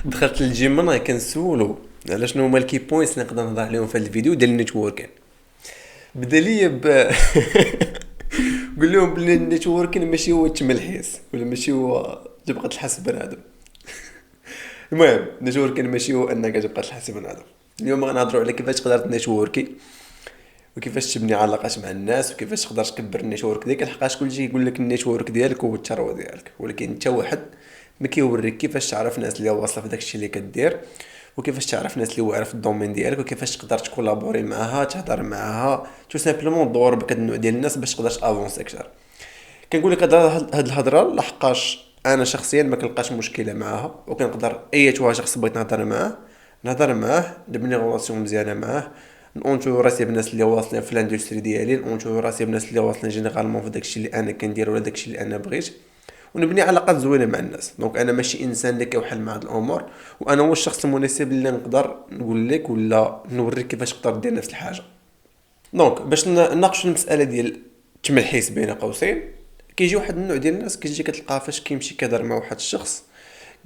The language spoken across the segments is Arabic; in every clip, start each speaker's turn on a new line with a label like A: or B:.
A: دخلت للجيم انا كنسولو على شنو هما الكي بوينتس اللي نقدر نهضر عليهم في هذا الفيديو ديال النيتوركين. بدا ليا قول لهم بلي النيتوركين ماشي هو التملحيس ولا ماشي هو تبقى تحس بنادم. المهم النيتوركين ماشي هو انك تبقى تحس بنادم. اليوم غنهضروا على كيفاش تقدر تنيتوركي وكيفاش تبني علاقات مع الناس وكيفاش تقدر تكبر النيتورك ديالك، لحقاش كلشي يقول لك النيتورك ديالك هو الثروه ديالك، ولكن انت واحد ما كيوريك كيفاش تعرف الناس اللي واصله في داكشي اللي كدير، وكيفاش تعرف الناس اللي واعره في الدومين ديالك، وكيفاش تقدر تكولابوري معاها تهضر معاها تو سامبلومون دور بك هاد النوع ديال الناس باش تقدر تافونسي اكثر. كنقول لك هاد الهضره لحقاش انا شخصيا ما كنلقاش مشكله معاها، وكنقدر اي شخص بغيت نهضر معاه نبني غولاسيون مزيانه معاه، نونتو راسي بالناس اللي واصلين في الاندستري ديالي، نونتو راسي بالناس اللي واصلين جينيرالمون في داكشي اللي انا كندير ولا داكشي اللي انا بغيت، ونبني علاقات زوينه مع الناس. دونك انا ماشي انسان اللي كيوحل مع هاد الامور، وانا هو الشخص المناسب اللي نقدر نقول لك ولا نوريك كيفاش تقدر دير نفس الحاجه. دونك باش نناقشوا المساله ديال التملحيس بين قوسين، كيجي واحد النوع ديال الناس كتجي كتلقى فاش كيمشي كيهضر مع واحد الشخص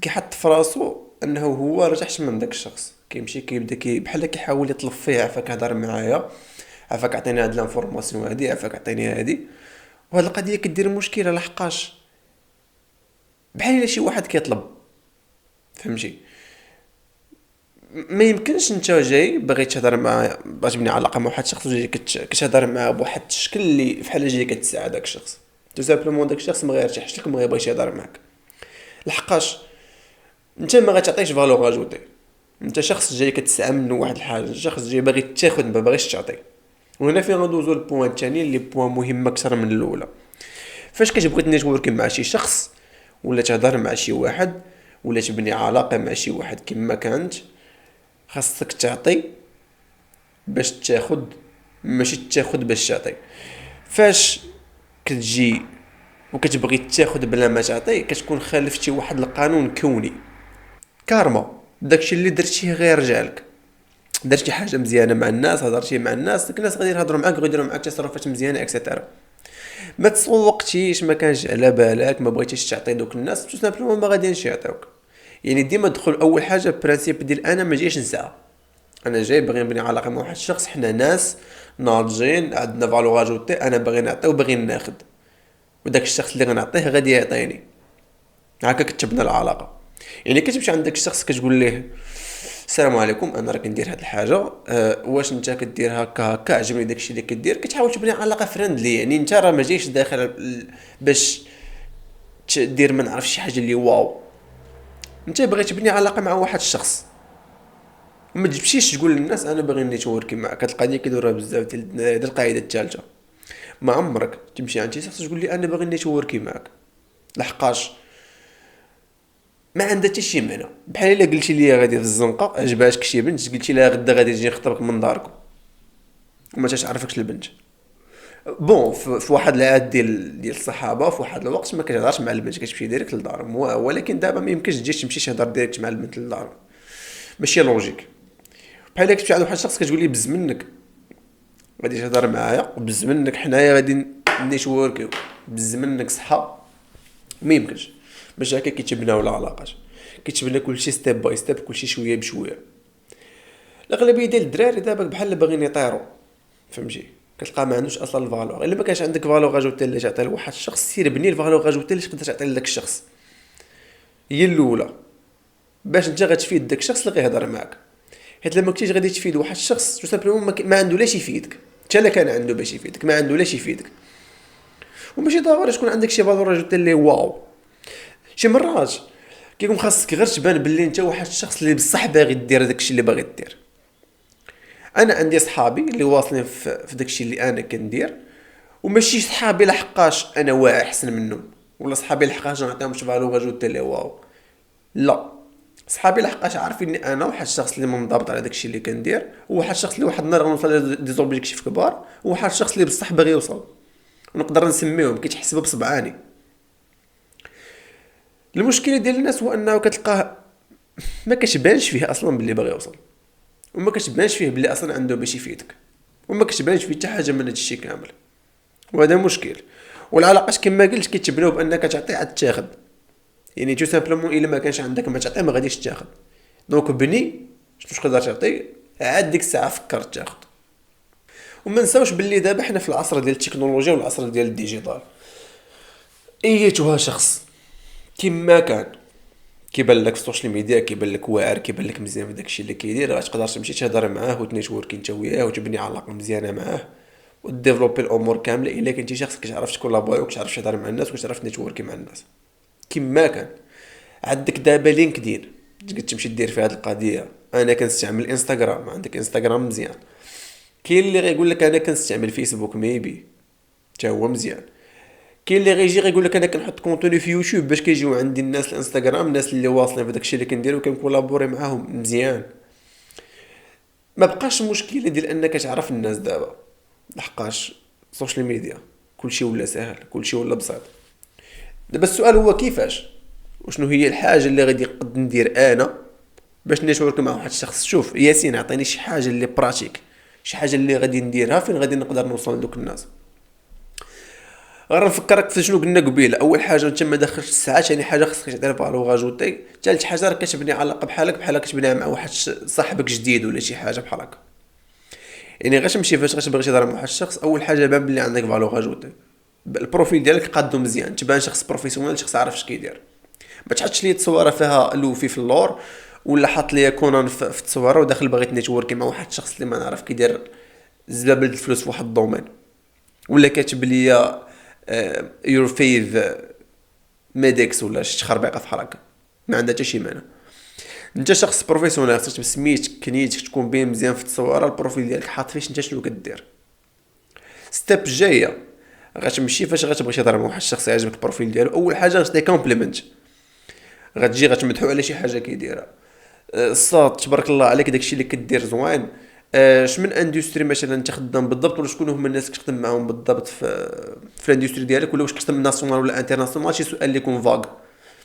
A: كيحط في راسو انه هو رجعش من داك الشخص، كيمشي كيبدا بحال كيحاول يطلب فيه، عفاك هضر معايا، عفاك عطيني هاد لانفورماسيون هادي، عفاك عطيني هادي. وهاد القضيه كدير مشكله لحقاش بحال الا شي واحد كيطلب، فهمتي؟ ما يمكنش انت جاي باغي تهضر مع باغي تبني علاقه مع واحد الشخص وجاي كتهضر معاه بواحد الشكل اللي بحال جاي كتساعد داك الشخص، تو سامبلومون داك الشخص ما غيرتاحش لك وما غيبغيش يهضر معاك، لحقاش انت ما غاتعطيش فالور اجوتي. انت شخص جاي كتسعى منه واحد الحاجه، شخص جاي باغي تاخذ ما باغيش تعطي. وهنا فين غندوزو البوان الثاني اللي بوان مهم اكثر من الاولى. فاش كتبغي تنيتوركي مع شي شخص ولا تهضر مع شي واحد ولا تبني علاقه مع شي واحد كما كانت، خاصك تعطي باش تاخذ، ماشي تاخذ باش تعطي. فاش كتجي وكتبغي تاخذ بلا ما تعطي كتكون خالفتي واحد القانون كوني، كارما. داكشي اللي درتيه غير رجعلك. درتي حاجه مزيانه مع الناس، هضرتي مع الناس، ديك الناس غادي يهضروا معاك ويديروا معاك تصرفات مزيانه اكسيتيرا. ما تسوقتيش، ما كانش على بالك، ما بغيتيش تعطي دوك الناس، تو سامبلومون ما غاديينش يعطيوك. يعني ديما دخل اول حاجه برانسيب ديال انا ما جايش نسعى، انا جاي باغي نبني علاقه مع واحد الشخص، حنا ناس ناضجين عندنا فالور اجوتي، انا باغي نعطي وباغي ناخذ، وداك الشخص اللي غنعطيه غادي يعطيني. هكا كتبنى العلاقه. يعني كتمشي عند داك الشخص كتقول ليه السلام عليكم، انا راه كندير هاد الحاجه، واش انت كدير هكا عجبني داكشي اللي كدير، كتحاول تبني علاقه فريندلي. يعني انت راه ما جايش داخل باش تدير ما نعرف شي حاجه اللي واو، انت باغي تبني علاقه مع واحد الشخص. ما تمشيش تقول للناس انا باغي نيتوركي معك. هاد القضيه كيديروها بزاف ديال القاعده الثالثه. ما عمرك تمشي عند شي شخص تقول لي انا باغي نيتوركي معك، لحقاش ما عندها حتى شي معنى. بحال الا قلتي لي غادي في الزنقه عجباتك شي بنت، قلتي لها غدا غادي نجي نخطبك من داركم وما تعرفكش البنت. بون في واحد العاد ديال الصحابه في واحد الوقت ما كتهضرش مع البنت، كتمشي ديريكت للدار، ولكن دابا ما يمكنش تجي تمشي تهضر ديريكت مع البنت للدار، ماشي لوجيك. بحال هكا كتمشي عند واحد الشخص كتقول لي بز منك غادي تهضر معايا، وبز منك حنايا غادي نيتوركيو، بز منك صحه، ما يمكنش. باش هكا كيتبناو العلاقات، كيتبنى كلشي ستيب باي ستيب، كلشي شويه بشويه. الاغلبيه ديال الدراري دابا بحال باغيين يطيروا، فهمتي؟ كتلقى ما عندوش اصلا الفالور. الا ما كانش عندك فالور اجوتي اللي تعطي لواحد الشخص، سير بني الفالور اجوتي اللي تقدر تعطي لذاك الشخص. هي الاولى باش انت غتفيد داك الشخص اللي غيهضر معاك. حيت لما كنتيش غادي تفيد واحد الشخص تو سامبلومون ما عنده لاش يفيدك، حتى لا كان عنده باش يفيدك ما عنده لاش يفيدك. وماشي ضروري تكون عندك شي فالور اجوتي اللي واو. شي مرات كيكون خاصك غير تبان باللي انت واحد الشخص اللي بصح باغي دير داكشي اللي باغي دير. انا عندي صحابي اللي واصلين في داكشي اللي انا كندير، وماشي صحابي لحقاش انا واعي احسن منهم، ولا صحابي لحقاش نعطيهم شي فالور اجوتي اللي واو. لا، صحابي لحقاش عارفين انا واحد الشخص اللي منضبط على داكشي اللي كندير، وواحد الشخص اللي واحد النهار غنوصل لدي زوبجيكتيف كبار، وواحد الشخص اللي بصح باغي يوصل، ونقدر نسميهم كيتحسبوا بصبعاني. المشكله ديال الناس هو انه كتلقاه ما كتبانش فيه اصلا باللي باغي يوصل، وما كتبانش فيه باللي اصلا عنده باش يفيدك، وما كتبانش فيه حتى حاجه من هادشي كامل، وهذا مشكل. والعلاقات كما قلت كيتبناو بانك تعطي عاد تاخذ. يعني تو سامبلومون الا ما كانش عندك ما تعطي ما غاديش تاخذ. دونك بني شنو تقدر تعطي عاد ديك الساعه فكرت تاخذ. وما نساوش باللي دابا حنا في العصر ديال التكنولوجيا والعصر ديال الديجيتال. ايتها شخص كيما كان كيبان لك في السوشيال ميديا، كيبان لك واعر، كيبان لك مزيان في داكشي اللي كيدير، غتقدر تمشي تهضر معاه وتنيتوركي انت وياه وتبني علاقه مزيانه معاه وديفلوبي الامور كامله الا كنتي شخص كتعرف تكولابوري وكتعرف تهضر مع الناس وكتعرف تنيتوركي مع الناس كيما كان. عندك دابا لينكدين تقدر تمشي دير في هذه القضيه. انا كنستعمل انستغرام، عندك انستغرام مزيان. كاين اللي غيقول لك انا كنستعمل فيسبوك ميبي حتى هو مزيان. كاين اللي غيجي غيقول لك انا كنحط كونتوني في يوتيوب باش كيجيو عندي الناس الانستغرام، الناس اللي واصلين في داكشي اللي كندير وكنكولابوري معاهم مزيان. ما بقاش المشكله ديال انك تعرف الناس دابا، لحقاش السوشيال ميديا كلشي ولا ساهل، كلشي ولا بسيط. دابا السؤال هو كيفاش، وشنو هي الحاجه اللي غادي نقد ندير انا باش نتورك مع واحد الشخص. شوف ياسين عطيني شي حاجه اللي براتيك، شي حاجه اللي غادي نديرها فين غادي نقدر نوصل لدوك الناس. غير نفكرك في شنو قلنا قبيله. اول حاجه انت ما دخلش الساعات، يعني حاجه خصك تعطي فالور اجوتي. ثالث حاجه راك كتبني علاقه بحالك كتبنيها مع واحد صاحبك جديد ولا شي حاجه بحال هكا. يعني غتمشي فاش غتبغي تهضر مع واحد الشخص، اول حاجه بان بلي عندك فالور اجوتي، البروفيل ديالك قادو مزيان، تبان شخص بروفيسيونيل، شخص عارف اش كيدير. ما تحطش لي تصويره فيها لوفي في اللور، ولا حط لي كونان في التصويره وداخل باغي تنيتوركي مع واحد الشخص اللي ما نعرف كيدير زبابل الفلوس في واحد الدومين، ولا كاتب لي يور فيف ميديكس ولا شي خربيقه بحال هكا، ما عندها حتى شي معنى. انت شخص بروفيسيونيل، خصك سميتك كنيتك تكون باين مزيان في التصويره، البروفيل ديالك حاط فيش انت شنو كدير. ستيب جايه غتمشي فاش غتبغي تهضر مع واحد الشخص يعجبك البروفيل ديالو، اول حاجه غتعطي كومبليمنت، غتجي غتمدحو على شي حاجه كيديرها. الصاد تبارك الله عليك داكشي اللي كدير زوين. اش من اندستري مثلا انت خدام بالضبط، ولا شكون هما الناس اللي كتخدم معاهم بالضبط في الاندستري ديالك، ولا واش كتخدم ناسيونال ولا انترناسيونال. شي سؤال اللي يكون فاغ،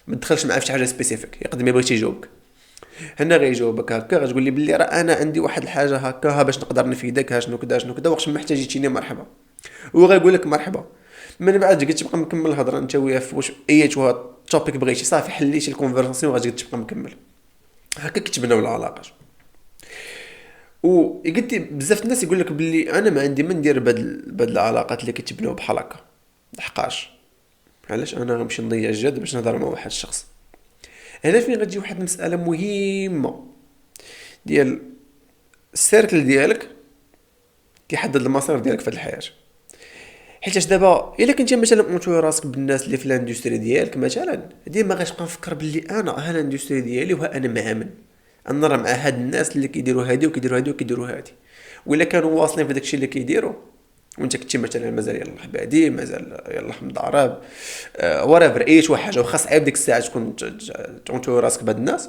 A: ما تدخلش معاه في شي حاجه سبيسيفيك، يقدر يبغي يجاوبك. هنا غيجاوبك هكا، غتقول لي بلي راه انا عندي واحد الحاجه هكا، ها باش نقدر نفيدك، ها شنو كذا شنو كذا، وقت ما احتاجيتيني مرحبا. هو غيقول لك مرحبا، من بعد تقعد تبقى مكمل الهضره انت وياه في واش ايتها توبيك بغيتي، صافي حليتي الكونفرساسيون وغتقعد تبقى مكمل. هكا كتبناو العلاقات. وقلت بزاف الناس يقول لك باللي انا ما عندي ما ندير بهاد العلاقات اللي كتبناو بحال هكا، لحقاش علاش انا غنمشي نضيع الجهد باش نهضر مع واحد الشخص. هنا فين غتجي واحد المساله مهمه ديال السيركل ديالك، كيحدد المسار ديالك في هاد الحياه. حيتاش دابا الا كنتي مثلا مونتوي راسك بالناس اللي في الاندستري ديالك مثلا، ديما غتبقى نفكر باللي انا ها الاندستري ديالي وها انا مامن، انا راه مع هاد الناس اللي كيديروا هادي وكيديروا هادي وكيديروا هادي. ولا كانوا واصلين في داكشي اللي كيديروا وانت كنتي مثلا مازال يلاه حبادي، مازال يلاه مضارب، ورافر اي شي حاجه، وخاص عيب ديك الساعه تكون مونتوي راسك بهاد الناس،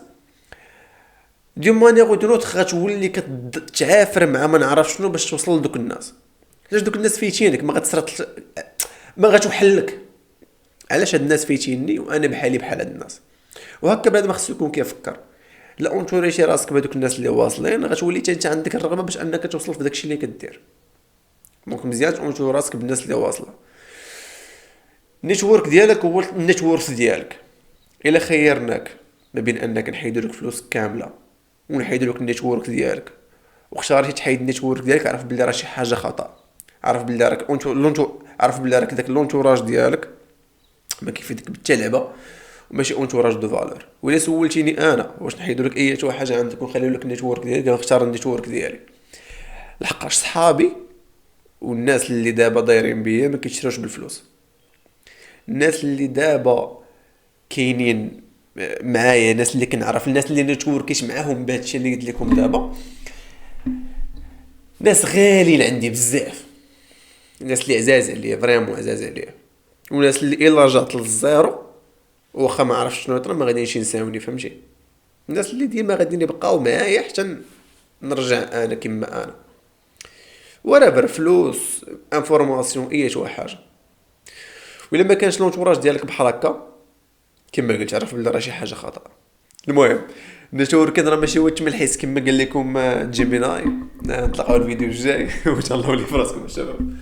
A: دي مانيير او دون اوتر غتولي كتعافر مع ما نعرف شنو باش توصل لدوك الناس. علاش دوك الناس فايتينك، ما غتسرط، ما غتوحلك. علاش هاد الناس فايتيني وانا بحالي بحال هاد الناس. وهكا بعد ما خصو يكون كيفكر. لا اونتوريتي راسك بهذوك الناس اللي واصلين، غتولي انت عندك الرغبه باش انك توصل في داكشي اللي كدير. دونك مزيان اونتوري راسك بالناس اللي واصله. النيتورك ديالك هو النيتورك ديالك. الا خيرناك ما بين انك نحيدو لك فلوس كامله ونحيدو لك النيتورك ديالك، واختاريتي تحيد النيتورك ديالك، عرف بلي راه شي حاجه خطا. عرف بلي راك عرف بلي راك داك لونتوراج ديالك ما كيفيدك بتا لعبه، وماشي اونتوراج دو فالور. ولا سولتيني انا واش نحيدو لك اي حاجه عندك ونخليو لك النيتورك ديالك، غنختار النيتورك ديالي. لحقاش صحابي والناس اللي دابا دايرين بيا ما كيشروش بالفلوس. الناس اللي دابا كاينين معايا، الناس اللي كنعرف، الناس اللي نتوركيش معاهم بهادشي اللي قلت لكم دابا، ناس غاليين عندي بزاف. الناس اللي عزاز عليا فريمون عزاز عليا، وناس اللي الا رجعت للزيرو واخا ما عرفتش شنو يطرا ما غاديش ينساوني، فهمتي. الناس اللي ديما غاديين يبقاو معايا حتى نرجع انا كما انا، ولا بر فلوس انفورماسيون اي شي حاجه. ولا ما كانش لونتوراج ديالك بحال هكا كما قلت، عرف بلي راه شي حاجه خطا. المهم نشور كده راه ماشي هو الحس كما قال لكم جيميناي. نتلاقاو الفيديو الجاي وان شاء الله ولي فراسكم الشباب.